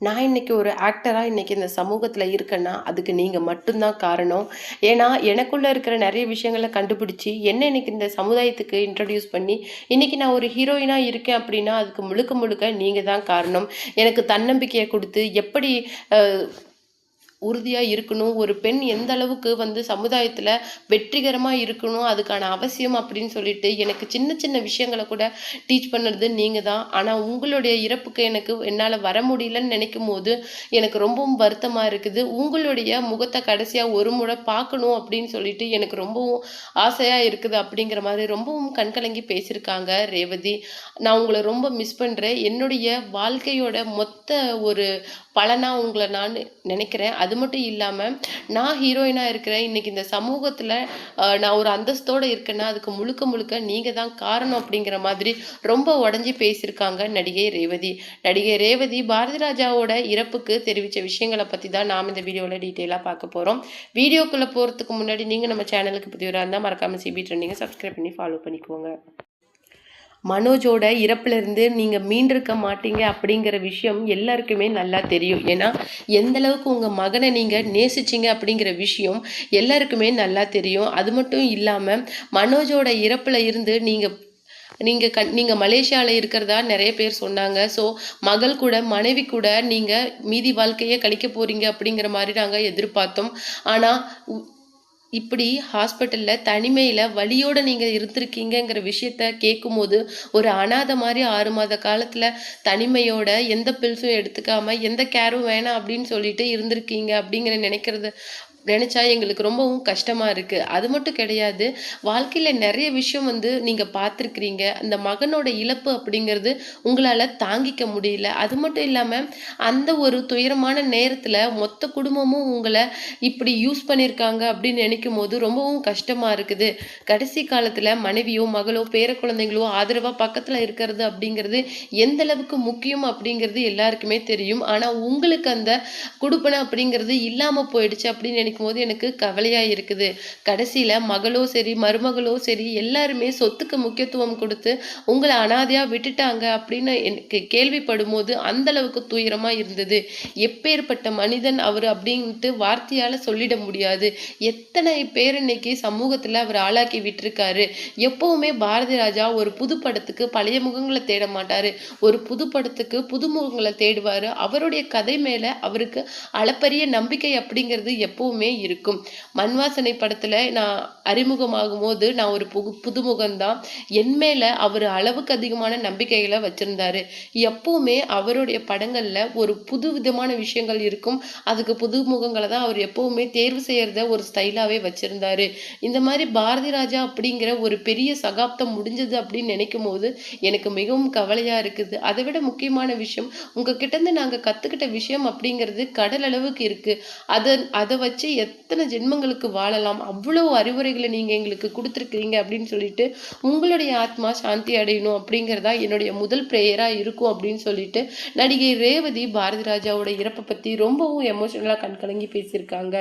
நான் இன்னைக்கு ஒரு ஆக்டரா இன்னைக்கு இந்த சமூகத்துல இருக்கேன்னா, அதுக்கு நீங்க மட்டும் தான் காரணம். ஏன்னா, எனக்குள்ள இருக்கிற நெறைய விஷயங்கள கண்டுபிடிச்சு, என்ன இன்னைக்கு இந்த சமுதாயத்துக்கு இன்ட்ரோடியூஸ் பண்ணி, இன்னைக்கு நான் ஒரு ஹீரோயினா இருக்கேன் அப்படின்னா, அதுக்கு முழுக்க முழுக்க நீங்க தான் காரணம். எனக்கு தன்னம்பிக்கைய குடுத்து, எப்படி அ உறுதியா இருக்கணும். ஒரு பெண் எந்த அளவுக்கு சமுதாயத்துல வெற்றிகரமா இருக்கணும், அதுக்கான அவசியம் அப்படின்னு சொல்லிட்டு, எனக்கு சின்ன சின்ன விஷயங்கள கூட டீச் பண்ணது நீங்க தான். ஆனா உங்களுடைய இறப்புக்கு என்னால வர முடியலன்னு நினைக்கும்போது, எனக்கு ரொம்பவும் வருத்தமா இருக்குது. உங்களுடைய முகத்த கடைசியா ஒரு முறை பார்க்கணும் அப்படின்னு சொல்லிட்டு, எனக்கு ரொம்பவும் ஆசையா இருக்குது அப்படிங்கிற மாரி ரொம்பவும் கண்கலங்கி பேசியிருக்காங்க ரேவதி. நான் உங்கள ரொம்ப மிஸ் பண்றேன். என்னுடைய வாழ்க்கையோட மொத்த ஒரு பலனா உங்கள நான் நினைக்கிறேன். அது மட்டும் இல்லாம, நான் ஹீரோயினா இருக்கிறேன். இன்னைக்கு இந்த சமூகத்துல நான் ஒரு அந்தஸ்தோட இருக்கேன்னா, அதுக்கு முழுக்க முழுக்க நீங்க தான் காரணம் அப்படிங்கிற மாதிரி ரொம்ப உடைஞ்சு பேசியிருக்காங்க நடிகை ரேவதி. நடிகை ரேவதி பாரதிராஜாவோட இறப்புக்கு தெரிவிச்ச விஷயங்கள பத்தி தான் நாம இந்த வீடியோல டீட்டெயிலா பார்க்க போறோம். வீடியோக்குள்ள போறதுக்கு முன்னாடி நீங்க நம்ம சேனலுக்கு புதியவரா இருந்தா மறக்காம சிபி ட்ரெண்டிங்க சப்ஸ்கிரைப் பண்ணி ஃபாலோ பண்ணிக்கோங்க. மனோஜோட இறப்புலேருந்து நீங்கள் மீண்டிருக்க மாட்டீங்க அப்படிங்கிற விஷயம் எல்லாருக்குமே நல்லா தெரியும். ஏன்னா எந்த அளவுக்கு உங்கள் மகனை நீங்கள் நேசிச்சிங்க அப்படிங்கிற விஷயம் எல்லாருக்குமே நல்லா தெரியும். அது மட்டும் இல்லாமல் மனோஜோட இறப்பில் இருந்து நீங்கள் மலேசியாவில் இருக்கிறதா நிறைய பேர் சொன்னாங்க. ஸோ மகள் கூட மனைவி கூட நீங்கள் மீதி வாழ்க்கையை கழிக்க போகிறீங்க அப்படிங்கிற மாதிரி நாங்கள் எதிர்பார்த்தோம். ஆனால் இப்படி ஹாஸ்பிட்டல்ல தனிமையில வலியோட நீங்க இருந்திருக்கீங்கங்கிற விஷயத்த கேட்கும்போது, ஒரு அனாதை மாரி 6 மாத காலத்துல தனிமையோட எந்த பில்ஸும் எடுத்துக்காம, எந்த கேரும் வேணாம் அப்படின்னு சொல்லிட்டு இருந்திருக்கீங்க அப்படிங்கிற நினைச்சா எங்களுக்கு ரொம்பவும் கஷ்டமா இருக்கு. அது மட்டும் கிடையாது. வாழ்க்கையில நிறைய விஷயம் நீங்க பார்த்துருக்கிறீங்க. அந்த மகனோட இழப்பு அப்படிங்கிறது உங்களால தாங்கிக்க முடியல. அது மட்டும் இல்லாம, அந்த ஒரு துயரமான நேரத்துல மொத்த குடும்பமும் உங்கள இப்படி யூஸ் பண்ணியிருக்காங்க அப்படின்னு நினைக்கும்போது ரொம்பவும் கஷ்டமா இருக்குது. கடைசி காலத்துல மனைவியோ, மகளோ, பேர குழந்தைங்களோ ஆதரவா பக்கத்துல இருக்கிறது அப்படிங்கிறது எந்த அளவுக்கு முக்கியம் அப்படிங்கிறது எல்லாருக்குமே தெரியும். ஆனா உங்களுக்கு அந்த குடுப்பன அப்படிங்கிறது இல்லாம போயிடுச்சு அப்படின்னு நினைக்கும்போது எனக்கு கவலையா இருக்குது. கடைசியில மகளோ சரி, மருமகளோ சரி எல்லாருமே சொத்துக்கு முக்கியத்துவம் கொடுத்து உங்கள அனாதையா விட்டுட்டாங்க அப்படின்னு எனக்கு கேள்விப்படும்போது அந்த அளவுக்கு துயரமா இருந்தது. எப்பேற்பட்ட மனிதன் அவரு அப்படின்ட்டு வார்த்தையால சொல்லிட முடியாது. எத்தனை பேர் இன்னைக்கு சமூகத்துல அவர் ஆளாக்கி விட்டிருக்காரு. எப்பவுமே பாரதி ராஜா ஒரு புது படத்துக்கு பழைய முகங்களை தேட மாட்டாரு. ஒரு புது படத்துக்கு புது முகங்களை தேடுவாரு. அவருடைய கதை மேல அவருக்கு அளப்பரிய நம்பிக்கை அப்படிங்கிறது எப்பவுமே இருக்கும். மண் வாசனை படத்துல நான் அறிமுகமாகும் போது நான் ஒரு புதுமுகம்தான். என் மேல அவர் அளவுக்கு அதிகமான நம்பிக்கைகளை வச்சிருந்தாரு. எப்பவுமே அவருடைய படங்கள்ல ஒரு புது விதமான விஷயங்கள் இருக்கும். அதுக்கு புதுமுகங்களை தான் அவர் எப்பவுமே தேர்வு செய்யறத ஒரு ஸ்டைலாவே வச்சிருந்தாரு. இந்த மாதிரி பாரதி ராஜா அப்படிங்கிற ஒரு பெரிய சகாப்தம் முடிஞ்சது அப்படின்னு நினைக்கும் போது எனக்கு மிகவும் கவலையா இருக்குது. அதை விட முக்கியமான விஷயம், உங்ககிட்ட இருந்து நாங்க கத்துக்கிட்ட விஷயம் அப்படிங்கிறது கடல் அளவுக்கு இருக்கு. அதை வச்சு எத்தனை ஜென்மங்களுக்கு வாழலாம், அவ்வளவு அறிவுரைகளை நீங்க எங்களுக்கு கொடுத்துருக்கீங்க அப்படின்னு சொல்லிட்டு உங்களுடைய ஆத்மா சாந்தி அடையணும் அப்படிங்கிறதா என்னுடைய முதல் பிரேயரா இருக்கும் அப்படின்னு சொல்லிட்டு நடிகை ரேவதி பாரதி ராஜாவோட இறப்பை பத்தி ரொம்பவும் எமோஷனலா கண்கலங்கி பேசியிருக்காங்க.